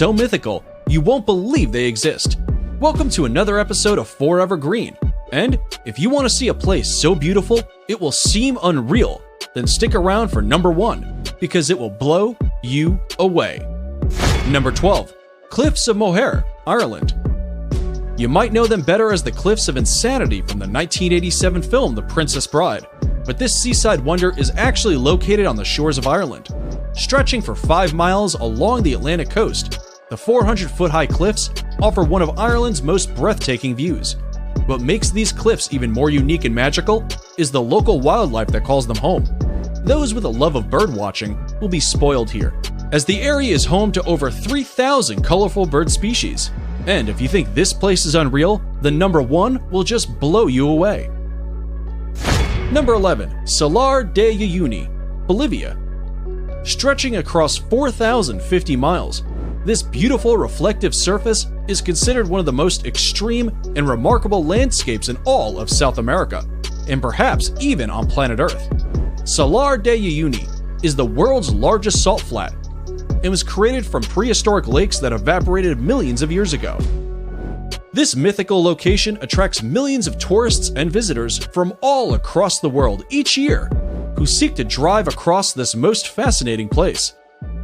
so mythical, you won't believe they exist. Welcome to another episode of Forever Green. And if you want to see a place so beautiful, it will seem unreal, then stick around for number 1, because it will blow you away. Number 12. Cliffs of Moher, Ireland. You might know them better as the Cliffs of Insanity from the 1987 film The Princess Bride, but this seaside wonder is actually located on the shores of Ireland. Stretching for 5 miles along the Atlantic coast, the 400-foot-high cliffs offer one of Ireland's most breathtaking views. What makes these cliffs even more unique and magical is the local wildlife that calls them home. Those with a love of birdwatching will be spoiled here, as the area is home to over 3,000 colorful bird species. And if you think this place is unreal, then number 1 will just blow you away. Number 11. Salar de Uyuni, Bolivia. Stretching across 4,050 miles, this beautiful reflective surface is considered one of the most extreme and remarkable landscapes in all of South America, and perhaps even on planet Earth. Salar de Uyuni is the world's largest salt flat, and was created from prehistoric lakes that evaporated millions of years ago. This mythical location attracts millions of tourists and visitors from all across the world each year who seek to drive across this most fascinating place.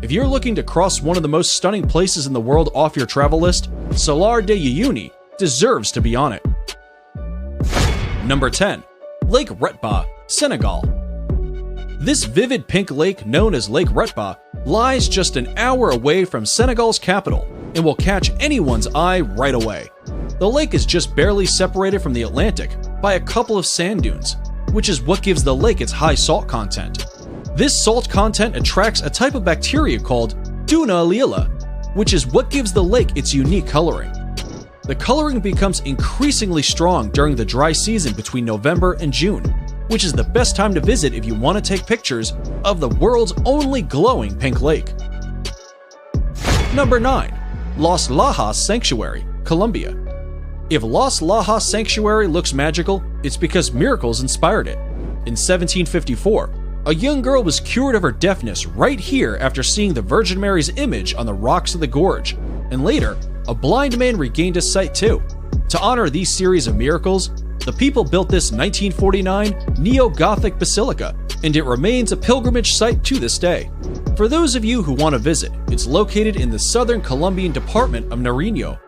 If you're looking to cross one of the most stunning places in the world off your travel list, Salar de Uyuni deserves to be on it. Number 10. Lake Retba, Senegal. This vivid pink lake known as Lake Retba lies just an hour away from Senegal's capital and will catch anyone's eye right away. The lake is just barely separated from the Atlantic by a couple of sand dunes, which is what gives the lake its high salt content. This salt content attracts a type of bacteria called Duna Lila, which is what gives the lake its unique coloring. The coloring becomes increasingly strong during the dry season between November and June, which is the best time to visit if you want to take pictures of the world's only glowing pink lake. Number 9. Los Lajas Sanctuary, Colombia. If Los Lajas Sanctuary looks magical, it's because miracles inspired it. In 1754, a young girl was cured of her deafness right here after seeing the Virgin Mary's image on the rocks of the gorge, and later, a blind man regained his sight too. To honor these series of miracles, the people built this 1949 neo-Gothic basilica, and it remains a pilgrimage site to this day. For those of you who want to visit, it's located in the southern Colombian department of Nariño,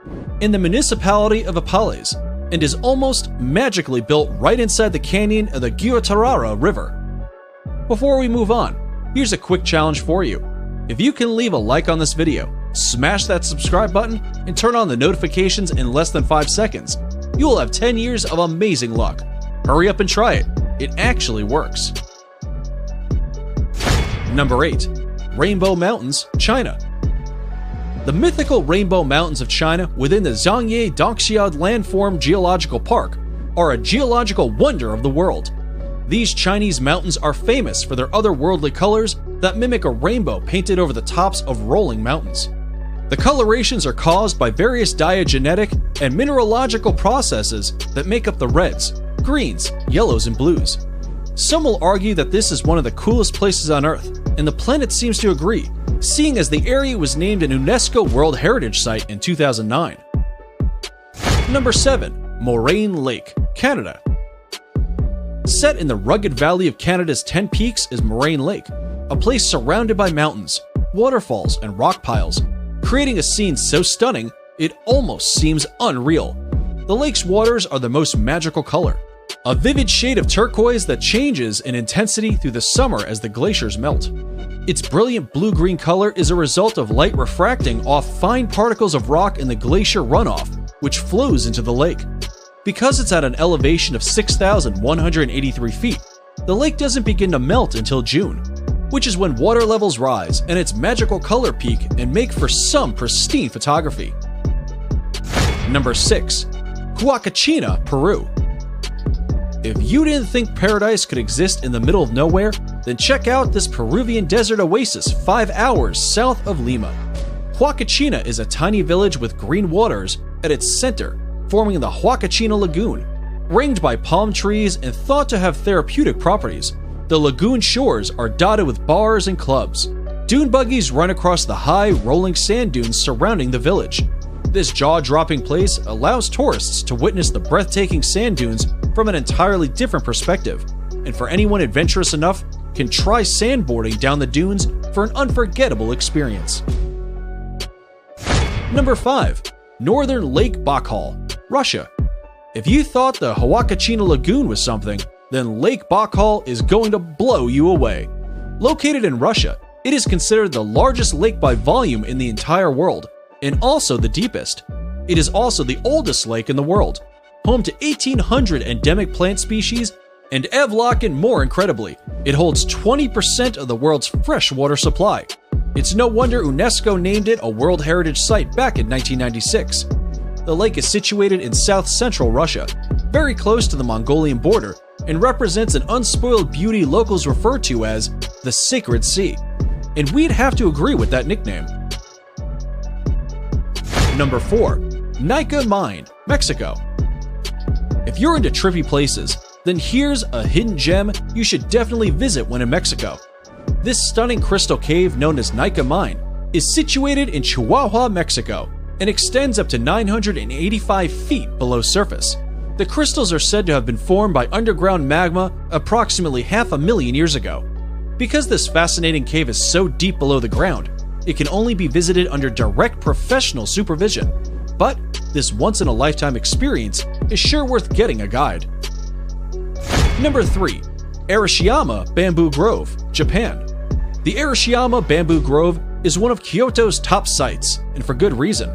in the municipality of Apales, and is almost magically built right inside the canyon of the Guatarrara River. Before we move on, here's a quick challenge for you. If you can leave a like on this video, smash that subscribe button, and turn on the notifications in less than 5 seconds, you will have 10 years of amazing luck. Hurry up and try it. It actually works. Number 8. Rainbow Mountains, China. The mythical Rainbow Mountains of China within the Zhangye Dongxiao Landform Geological Park are a geological wonder of the world. These Chinese mountains are famous for their otherworldly colors that mimic a rainbow painted over the tops of rolling mountains. The colorations are caused by various diagenetic and mineralogical processes that make up the reds, greens, yellows, and blues. Some will argue that this is one of the coolest places on Earth, and the planet seems to agree, seeing as the area was named an UNESCO World Heritage Site in 2009. Number 7. Moraine Lake, Canada. Set in the rugged valley of Canada's 10 Peaks is Moraine Lake, a place surrounded by mountains, waterfalls, and rock piles, creating a scene so stunning it almost seems unreal. The lake's waters are the most magical color, a vivid shade of turquoise that changes in intensity through the summer as the glaciers melt. Its brilliant blue-green color is a result of light refracting off fine particles of rock in the glacier runoff, which flows into the lake. Because it's at an elevation of 6,183 feet, the lake doesn't begin to melt until June, which is when water levels rise and its magical color peak and make for some pristine photography. Number 6. Huacachina, Peru. If you didn't think paradise could exist in the middle of nowhere, then check out this Peruvian desert oasis 5 hours south of Lima. Huacachina is a tiny village with green waters at its center, forming the Huacachina Lagoon. Ringed by palm trees and thought to have therapeutic properties, the lagoon shores are dotted with bars and clubs. Dune buggies run across the high, rolling sand dunes surrounding the village. This jaw-dropping place allows tourists to witness the breathtaking sand dunes from an entirely different perspective, and for anyone adventurous enough, can try sandboarding down the dunes for an unforgettable experience. Number 5. Northern Lake Baikal, Russia. If you thought the Huaycachina Lagoon was something, then Lake Baikal is going to blow you away. Located in Russia, it is considered the largest lake by volume in the entire world, and also the deepest. It is also the oldest lake in the world, home to 1,800 endemic plant species, and Evlok, more incredibly, it holds 20% of the world's freshwater supply. It's no wonder UNESCO named it a World Heritage Site back in 1996. The lake is situated in south-central Russia, very close to the Mongolian border, and represents an unspoiled beauty locals refer to as the Sacred Sea. And we'd have to agree with that nickname. Number 4. Nika Mine, Mexico. If you're into trippy places, then here's a hidden gem you should definitely visit when in Mexico. This stunning crystal cave known as Nika Mine is situated in Chihuahua, Mexico, and extends up to 985 feet below surface. The crystals are said to have been formed by underground magma approximately 500,000 years ago. Because this fascinating cave is so deep below the ground, it can only be visited under direct professional supervision. But this once-in-a-lifetime experience is sure worth getting a guide. Number 3. Arashiyama Bamboo Grove, Japan. The Arashiyama Bamboo Grove is one of Kyoto's top sites, and for good reason.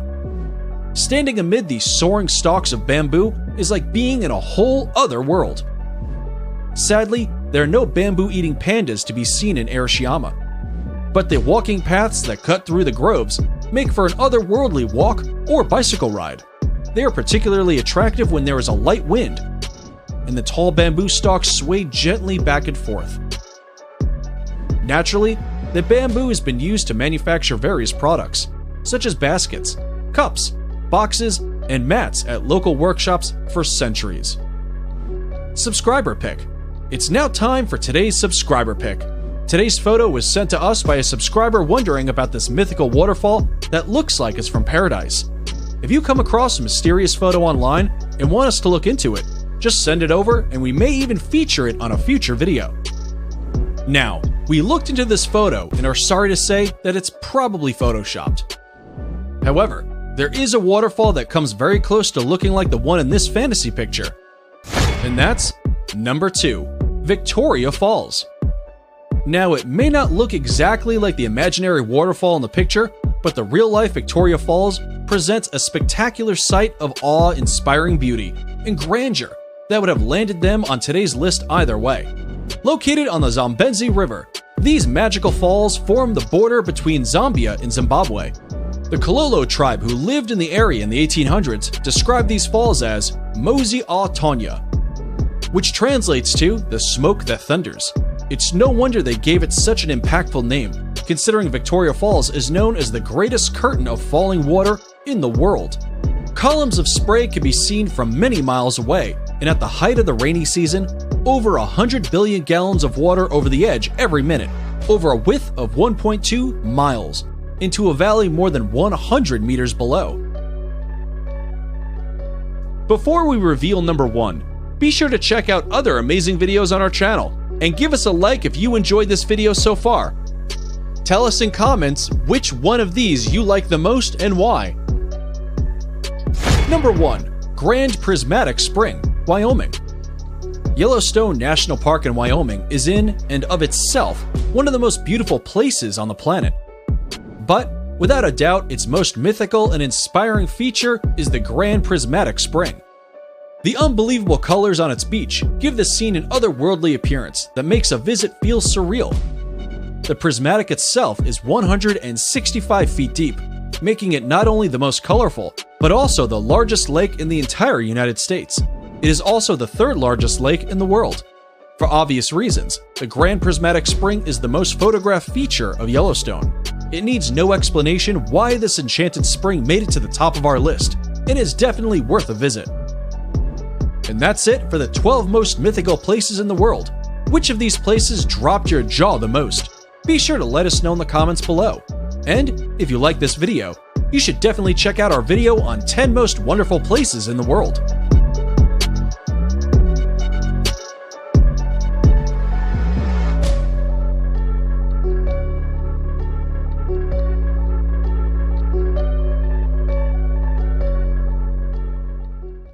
Standing amid these soaring stalks of bamboo is like being in a whole other world. Sadly, there are no bamboo-eating pandas to be seen in Arashiyama, but the walking paths that cut through the groves make for an otherworldly walk or bicycle ride. They are particularly attractive when there is a light wind, and the tall bamboo stalks sway gently back and forth. Naturally, the bamboo has been used to manufacture various products, such as baskets, cups, boxes, and mats at local workshops for centuries. Subscriber pick. It's now time for today's subscriber pick. Today's photo was sent to us by a subscriber wondering about this mythical waterfall that looks like it's from paradise. If you come across a mysterious photo online and want us to look into it, just send it over and we may even feature it on a future video. Now, we looked into this photo and are sorry to say that it's probably photoshopped. However, there is a waterfall that comes very close to looking like the one in this fantasy picture. And that's number 2, Victoria Falls. Now, it may not look exactly like the imaginary waterfall in the picture, but the real-life Victoria Falls presents a spectacular sight of awe-inspiring beauty and grandeur that would have landed them on today's list either way. Located on the Zambezi River, these magical falls form the border between Zambia and Zimbabwe. The Kololo tribe who lived in the area in the 1800s described these falls as Mozi a Tonya, which translates to the smoke that thunders. It's no wonder they gave it such an impactful name, considering Victoria Falls is known as the greatest curtain of falling water in the world. Columns of spray can be seen from many miles away, and at the height of the rainy season, over 100 billion gallons of water over the edge every minute, over a width of 1.2 miles, into a valley more than 100 meters below. Before we reveal number 1, be sure to check out other amazing videos on our channel, and give us a like if you enjoyed this video so far. Tell us in comments which one of these you like the most and why. Number 1. Grand Prismatic Spring, Wyoming. Yellowstone National Park in Wyoming is in and of itself one of the most beautiful places on the planet. But, without a doubt, its most mythical and inspiring feature is the Grand Prismatic Spring. The unbelievable colors on its beach give the scene an otherworldly appearance that makes a visit feel surreal. The prismatic itself is 165 feet deep, making it not only the most colorful, but also the largest lake in the entire United States. It is also the 3rd largest lake in the world. For obvious reasons, the Grand Prismatic Spring is the most photographed feature of Yellowstone. It needs no explanation why this enchanted spring made it to the top of our list, and is definitely worth a visit. And that's it for the 12 most mythical places in the world. Which of these places dropped your jaw the most? be sure to let us know in the comments below. And if you like this video, you should definitely check out our video on 10 most wonderful places in the world.